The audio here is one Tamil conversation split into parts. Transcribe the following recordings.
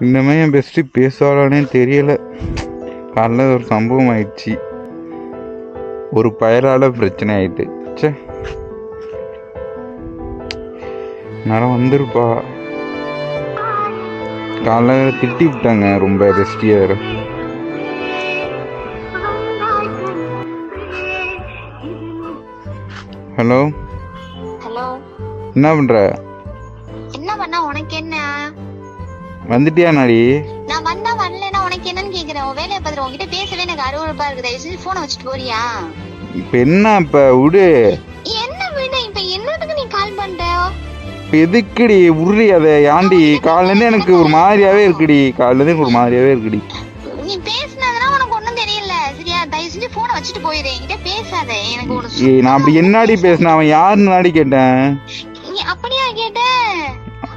இன்னமே என் பெஸ்ட்டு பேசுவாளானே தெரியல. காலைல ஒரு சம்பவம் ஆயிடுச்சு, ஒரு பயலால் பிரச்சனை ஆயிட்டு. சே, நேரம் வந்துருப்பா. காலைல திட்டி விட்டாங்க ரொம்ப பெஸ்டியார். ஹலோ ஹலோ, என்ன பண்ற? என்ன பண்ணா உனக்கு என்ன? வந்துட்டியா நாடி? நான் வந்தா வரலன்னா உனக்கு என்னன்னு கேக்குறேன். உன் வேலையை பார்த்துட்டு உன்கிட்ட பேசவே எனக்கு அருவருப்பா இருக்குது. தயவு செஞ்சு போனை வச்சுட்டு போறியா? இப்ப என்ன? இப்ப விடு. என்ன விட? இப்ப என்னதுக்கு நீ கால் பண்ற? இப்ப எதுக்குடி உருளி அதை? ஏன்டி காலைல இருந்து எனக்கு ஒரு மாதிரியாவே இருக்குடி. காலைல இருந்து ஒரு மாதிரியாவே இருக்குடி. நீ பேசினதுனா உனக்கு ஒண்ணும் தெரியல சரியா? தயவு செஞ்சு போனை வச்சுட்டு போயிரு. என்கிட்ட பேசாத. எனக்கு ஒரு நான் அப்படி என்னாடி பேசினேன்? அவன் யாருன்னு நாடி கேட்டேன். நீ அப்படியா கேட்ட?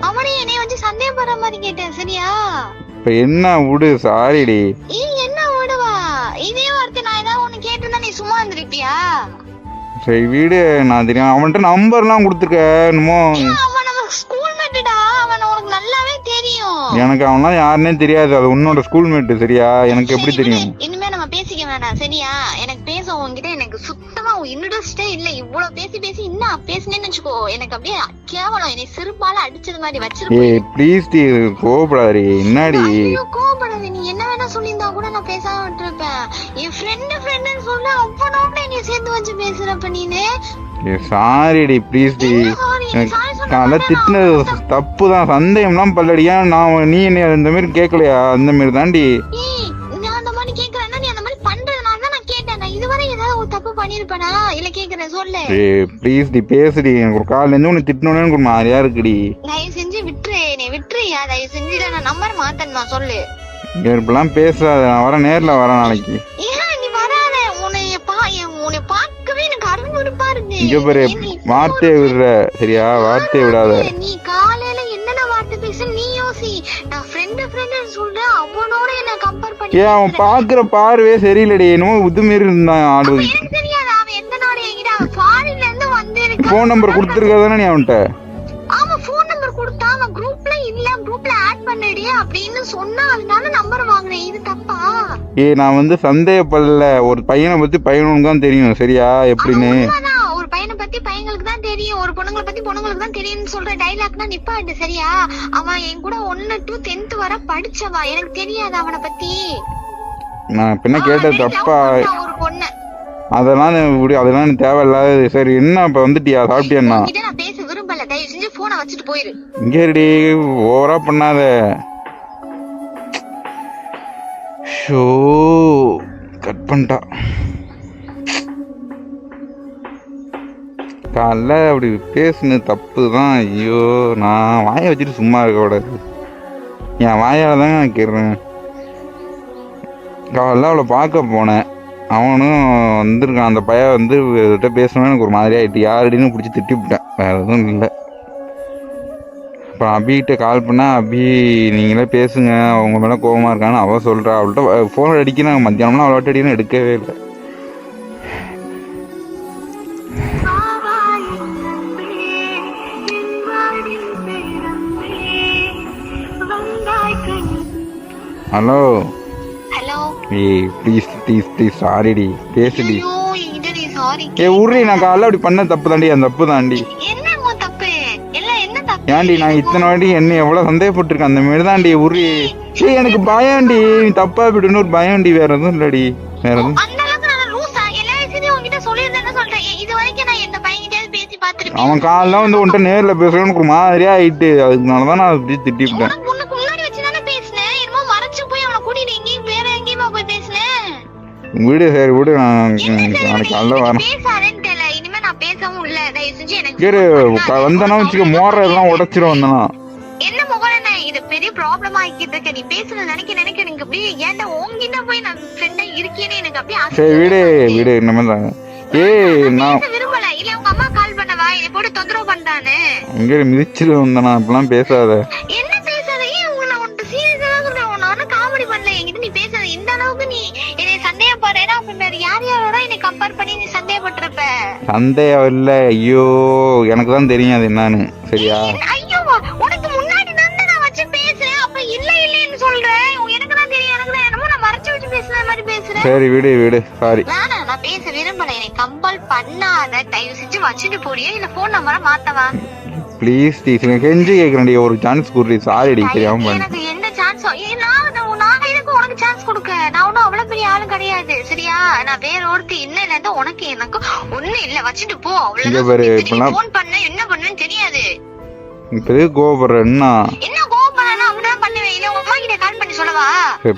அவனே என்னைய வச்சு சந்தேகப்படுற மாதிரி கேட்டேன் சரியா? இப்ப என்ன விடு, சாரிடி. என்ன விடுவா? இதே வார்த்தை நான் ஏதாவது ஒண்ணு கேட்டிருந்தா நீ சும்மா இருந்திருப்பியா? சரி வீடு, நான் தெரியும். அவன்கிட்ட நம்பர்லாம் கொடுத்துருக்க என்னமோ. அவன் நம்ம ஸ்கூல் மேட்டுடா. அவன் உனக்கு நல்லாவே தெரியும். எனக்கு அவன்லாம் யாருன்னே தெரியாது. அது உன்னோட ஸ்கூல் மேட்டு சரியா? எனக்கு எப்படி தெரியும்? இனிமே நம்ம பேசிக்க வேண்டாம் சரியா? எனக்கு பேச உன்கிட்ட எனக்கு சுத்தமா இன்ட்ரெஸ்டே இல்ல. இவ்வளவு பேசி பேசி இன்னும் பேசினேன்னு வச்சுக்கோ, எனக்கு அப்படியே கேவலம். என்னை செருப்பால அடிச்சது மாதிரி வச்சிருக்கோம். ஏய் ப்ளீஸ் டி, கோவப்படாதே. என்னடி கோவப்படாத. நீ என்ன வேணா சொல்லியிருந்தா கூட நான் பேசாம விட்டுருப்பேன். என் ஃப்ரெண்டுன்னு சொல்ல அவனோட என்னைய சேர்ந்து வச்சு பேசுறப்ப நீனு. சாரிடி ப்ளீஸ் டி. காலைல திட்டினது தப்பு தான். சந்தேகம்லாம் பல்லடியா. நான் நீ என்ன இந்த மாதிரி கேட்கலையா? அந்த மாதிரி தாண்டி. நான் அந்த மாதிரி கேட்கறேன்னா நீ அந்த மாதிரி பண்றதுனால தான் நான் கேட்டேன். நான் இதுவரை ஏதாவது ஒரு தப்பு பண்ணிருப்பேனா இல்ல? கேக்குறேன் சொல்லு. ப்ளீஸ் டி பேசுடி. எனக்கு ஒரு காலைல இருந்து உனக்கு திட்டணும்னு எனக்கு ஒரு மாதிரியா இருக்குடி. தயவு செஞ்சு விட்டுரு. நீ விட்டுறியா? தயவு செஞ்சு நான் நம்பர் மாத்தணுமா சொல்லு. இப்பெல்லாம் பேசாத. நான் வரேன், நேர்ல வரேன் நாளைக்கு. ஏன் நீ வராத? உன்னை பார்க்கவே எனக்கு அருவருப்பா இருக்கு. இங்க பாரு, வார்த்தையை விடுற சரியா? வார்த்தையை விடாத. நீ காலையில என்னென்ன வார்த்தை பேச நீ யோசி. நான் ஃப்ரெண்ட் சொல்றேன், அவனோட என்ன கம்பேர் பண்ணி. ஏன் அவன் பாக்குற பார்வையே சரியில்லடி. என்னமோ இது மாரி இருந்தான் ஆடு. எனக்கு தெரியாது அவன் எந்த நாடு. என்கிட்ட அவன் ஃபாரின்ல இருந்து வந்திருக்கான். போன் நம்பர் கொடுத்துருக்காதானே நீ அவன்கிட்ட? ஆமா, போன் நம்பர் கொடுத்தா. அவன் குரூப்ல இல்ல, குரூப்ல ஆட் பண்ணடி அப்படின்னு சொன்னா அதனால நம்பர் வாங்குறேன். இது தப்பா? நான் வந்து சந்தேகப்படல. ஒரு பையனை பத்தி பையனுக்கு தான் தெரியும் சரியா? எப்படின்னு ஒரு பையனை பத்தி பையங்களுக்கு தான் தெரியும், ஒரு பொண்ணுங்களை பத்தி பொண்ணுங்களுக்கு தான் தெரியும்னு சொல்ற டைலாக்னா நிப்பாட்டு சரியா? அவன் என் கூட 1 to 10th வரை படிச்சவா. எனக்கு தெரியாது அவனை பத்தி. நான் பின்ன கேட்டது தப்பா? ஒரு பொண்ணு. அதெல்லாம் அதெல்லாம் தேவையில்லாத. சரி என்ன இப்ப வந்துட்டியா? சாப்பிட்டியா? நான் பேச விரும்பல. தயவு செஞ்சு போனை வச்சுட்டு போயிரு. இங்க இருடி, ஓவரா பண்ணாத. ஷோ கட் பண்ணிட்டா. காலைல அப்படி பேசுனது தப்பு தான். ஐயோ, நான் வாயை வச்சுட்டு சும்மா இருக்க கூடாது. என் வாயால் தாங்க நான் கேட்குறேன். காலைல அவளை பார்க்க போனேன். அவனும் வந்திருக்கான். அந்த பையன் வந்து இவர்கிட்ட பேசணும்னு எனக்கு ஒரு மாதிரி ஆகிட்டு. யாருடின்னு பிடிச்சி திட்டி விட்டேன். வேறு எதுவும் இல்லை. அப்புறம் அபிகிட்ட கால் பண்ணால், அபி நீங்களே பேசுங்க, அவங்க மேலே கோபமாக இருக்கான்னு அவள் சொல்கிறா. அவள்கிட்ட ஃபோன் அடிக்கணும். மத்தியானம்லாம் அவள்கிட்ட அடிக்கணும், எடுக்கவே இல்லை. Hello hello. ஏய் ப்ளீஸ் சாரிடி, பேசுடி. சாரி. உருளி, நான் காலைல அப்படி பண்ண தப்பு தாண்டி. அந்த தப்பு தாண்டி. என்ன தப்பு? என்ன தப்பு? ஏன்டி நான் இத்தனை வாட்டி என்ன எவ்வளவு சந்தேகப்பட்டிருக்கேன். அந்த மாதிரி தாண்டி உருளி. எனக்கு பயம்டி. நீ தப்பா விடுன்னு ஒரு பயம்டி. வேற எதுவும் இல்லடி. வேற எதுவும் அவன் காலெல்லாம் வந்து உன்ட்ட நேர்ல பேசுறேன்னு ஒரு மாதிரியா ஆயிட்டு. அதனாலதான் நான் அப்படி திட்டிவிட்டேன். விடு, சரி விடு. நான் நாளைக்கு காலைல வரேன். வந்தனா வச்சுக்க, மோர எல்லாம் உடைச்சிரும். வந்தனா என்ன முகலண்ணா இது பெரிய ப்ராப்ளம் ஆகிட்டு இருக்க. நீ பேசுறது நினைக்க எனக்கு அப்படியே ஏன்டா உங்ககிட்ட போய் நான் ஃப்ரெண்டா இருக்கேன்னு எனக்கு அப்படியே. சரி விடு இனிமே தான். நான் விரும்பல. இல்ல உங்க அம்மா கால் பண்ணவா? இதை போட்டு தொந்தரவு பண்றானு இங்க மிதிச்சிரு. வந்தனா அப்படிலாம் பேசாத. என்ன பேசாத? உன்ட்டு சீரியஸா தான் சொல்றேன். உன்ன காமெடி பண்ணல. என்கிட்ட நீ பேசாத. இந்த அளவுக்கு நீ என்னை சந்தேகப்படுறேன்னா அப்ப வேற யாரோட என்னை கம்பேர் பண்ணி நீ சந்தேகப்பட்டிருப்ப. சந்தேகம் இல்ல. ஐயோ, எனக்கு தான் தெரியும் அது என்னன்னு சரியா? ஐயோ, உனக்கு முன்னாடி தான் நான் வச்சு பேசுறேன். அப்ப இல்ல இல்லன்னு சரி விடு சாரி. வேணாம், நான் பேச விரும்பல. எனக்கு கம்பல் பண்ணாத. தயவு செஞ்சு வச்சுட்டு போறியா இல்ல போன் நம்பரை மாத்தவா? ப்ளீஸ் டி, கெஞ்சி கேட்குறேன்டி, ஒரு சான்ஸ் கொடுறி. சாரிடி, தெரியாம பண்ண. எனக்கு எந்த சான்ஸ்? நான் எனக்கு உனக்கு சான்ஸ் கொடுக்க. நான் ஒன்னும் அவ்வளவு பெரிய ஆளு கிடையாது சரியா? நான் வேற ஒருத்தி இன்னையில இருந்து உனக்கு எனக்கு ஒண்ணு இல்ல, வச்சுட்டு போ. அவ்வளவுதான். போன் பண்ண என்ன பண்ணுன்னு தெரியாது. இப்ப கோபப்படுற என்ன கோபப்படுறா? அப்படிதான் பண்ணுவேன். இல்ல உங்க அம்மா கிட்ட கால் பண்ணி சொல்லவா?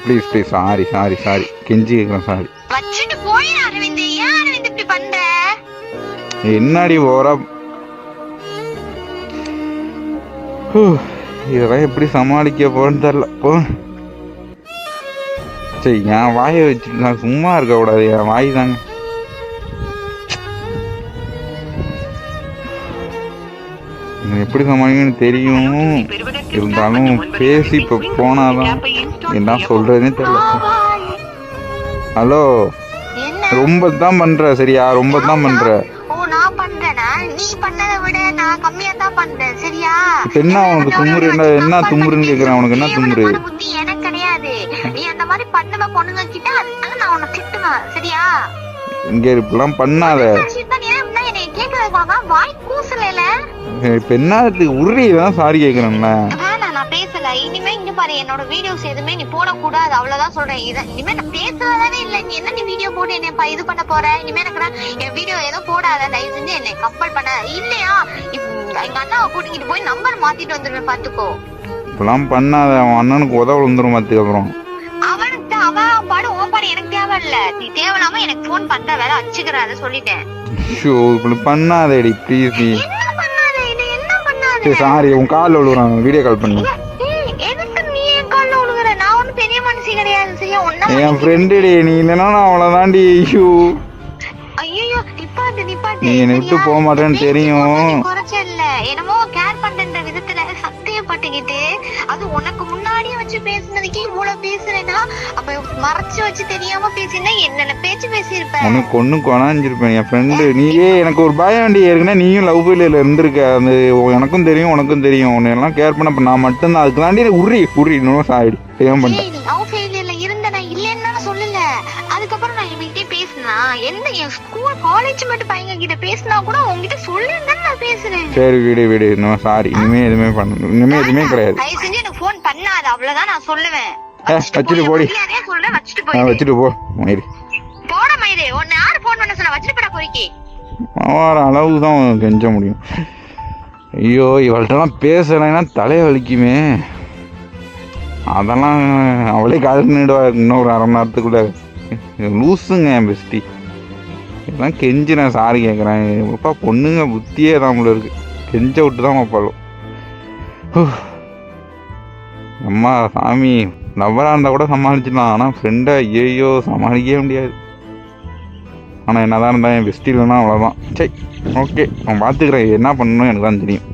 ப்ளீஸ் சாரி கெஞ்சி கேட்குறேன். சாரி. வச்சுட்டு போய் அரவிந்த். ஏன் அரவிந்த் இப்படி பண்ற? என்னடி ஓரா? இதெல்லாம் எப்படி சமாளிக்க போன்னு தெரியல. போ சரி, என் வாயை வச்சுட்டு நான் சும்மா இருக்க கூடாது. என் வாய் தாங்க. எப்படி சமாளிக்கணும்னு தெரியும், இருந்தாலும் பேசி இப்ப போனாதான் என்ன சொல்றதுன்னே தெரியல. ஹலோ, ரொம்ப தான் பண்ற சரியா? ரொம்ப தான் பண்ற. நான் பண்றேனா? நீ பண்ணதை விட நான் கம்மியா தான் பண்றேன் சரியா? என்ன உனக்கு தும்முறு? என்ன தும்முறுன்னு கேக்குறேன். உனக்கு என்ன தும்முறு? புத்தி எனக்கு கிடையாது. நீ அந்த மாதிரி பண்ணுவ பொண்ணுங்க கிட்ட, அதனால நான் உன்னை திட்டுவேன் சரியா? இங்க இப்பெல்லாம் பண்ணாத. என்னை கேட்கறதுக்காக வாய் கூசல. இப்ப என்ன உருதான் சாரி கேக்குறேன்ல. நான் பேசல. இனிமே இங்க பாரு, என்னோட வீடியோஸ் எதுவுமே நீ போடக்கூடாது, அவ்வளவுதான் சொல்றேன். இனிமே நான் பேசுறதானே இல்ல. நீ என்ன நீ வீடியோ போட்டு என்ன இது பண்ண போற? இனிமே எனக்கு என் வீடியோ ஏதோ போடாத, தயவு செஞ்சு என்னை கம்பல் பண்ண. இல்லையா எங்க அண்ணாவை கூட்டிக்கிட்டு போய் நம்பர் மாத்திட்டு வந்துருவேன், பாத்துக்கோ. இப்பெல்லாம் பண்ணாத. அவன் அண்ணனுக்கு உதவ வந்துடும் மாத்துக்கு. அப்புறம் அவனுக்கு அவன் பாடு ஓ பாடு எனக்கு தேவை இல்ல. நீ தேவையில்லாம எனக்கு போன் பண்ற வேலை வச்சுக்கிற, அதை சொல்லிட்டேன். இப்படி பண்ணாதேடி ப்ளீஸ். நீ என்ன பண்ணாத? இது என்ன பண்ணாத? சாரி, உன் கால் விழுறான். வீடியோ கால் பண்ணு. எதுக்கு நீ என் கால்ல விழுகுற? நான் ஒன்னும் பெரிய மனுஷி கிடையாது சரியா? என் ஃப்ரெண்டு டி, நீ இல்லைன்னா நான் அவ்வளவுதாண்டி. ஐயோ நிப்பாட்டு. நீ என்னை விட்டு போக மாட்டேன்னு தெரியும். குறைச்ச இல்ல, என்னமோ கேர் பண்ற விதத்துல சத்தியப்பட்டுக்கிட்டு, அது உனக்கு முன்னாடியே வச்சு பேசுனதுக்கே இவ்வளவு பேசுறேன்னா, அப்ப மறைச்சு வச்சு தெரியாம பேசினா என்னென்ன பேச்சு பேசியிருப்பேன். உனக்கு ஒண்ணு கொணாஞ்சிருப்பேன். என் ஃப்ரெண்டு நீயே. எனக்கு ஒரு பயம் வேண்டி ஏற்கனவே நீயும் லவ் ஃபெயிலியர்ல இருந்திருக்க. அது எனக்கும் தெரியும், உனக்கும் தெரியும். உன்னை எல்லாம் கேர் பண்ண நான் மட்டும்தான். அதுக்கு தாண்டி உரி இன்னும் சாயிடு தெரியாம பண்ணிட்டேன். லவ் ஃபெயிலியர்ல இருந்த நான் இல்லைன்னு சொல்லல. அதுக்கப்புறம் நான் இவங்கிட்ட பேசினா என்ன, என் ஸ்கூல் காலேஜ் மட்டும் பையங்க கிட்ட பேசினா கூட உங்ககிட்ட சொல்லுன்னு நான் பேசுறேன். சரி விடு. இன்னும் சாரி. இனிமே எதுவுமே பண்ணணும். இனிமே எதுவுமே கிடையாது. தயவு செஞ்சு எனக்கு போன் பண்ணாத, அவ்வளவுதான் நான் சொல்லுவேன். வச்சுட்டு போடி. வச்சுட்டு போ மயிறு. போட மயிறு. உன்னை யாரு போன் பண்ண சொன்னா? வச்சுட்டு போடா பொறுக்கி. அவர அளவு தான் கெஞ்ச முடியும். ஐயோ, இவள்கிட்டலாம் பேசலைன்னா தலையை வலிக்குமே. அதெல்லாம் அவளே காதுடுவா இன்னொரு அரை மணி நேரத்துக்குள்ள. லூசுங்க என் பெஸ்டி. இதெல்லாம் கெஞ்சி நான் சாரி கேட்குறேன். எப்பா பொண்ணுங்க புத்தியே தான் இருக்கு. கெஞ்ச விட்டு தான் வைப்பாலும். அம்மா சாமி, லவ்வராக இருந்தால் கூட சமாளிச்சிடலாம். ஆனால் ஃப்ரெண்டை ஐயோ சமாளிக்கவே முடியாது. ஆனால் என்னதான் இருந்தால் என் பெஸ்டி இல்லைன்னா அவ்வளோதான். சரி ஓகே, நான் பார்த்துக்கிறேன். என்ன பண்ணணும் எனக்கு தான் தெரியும்.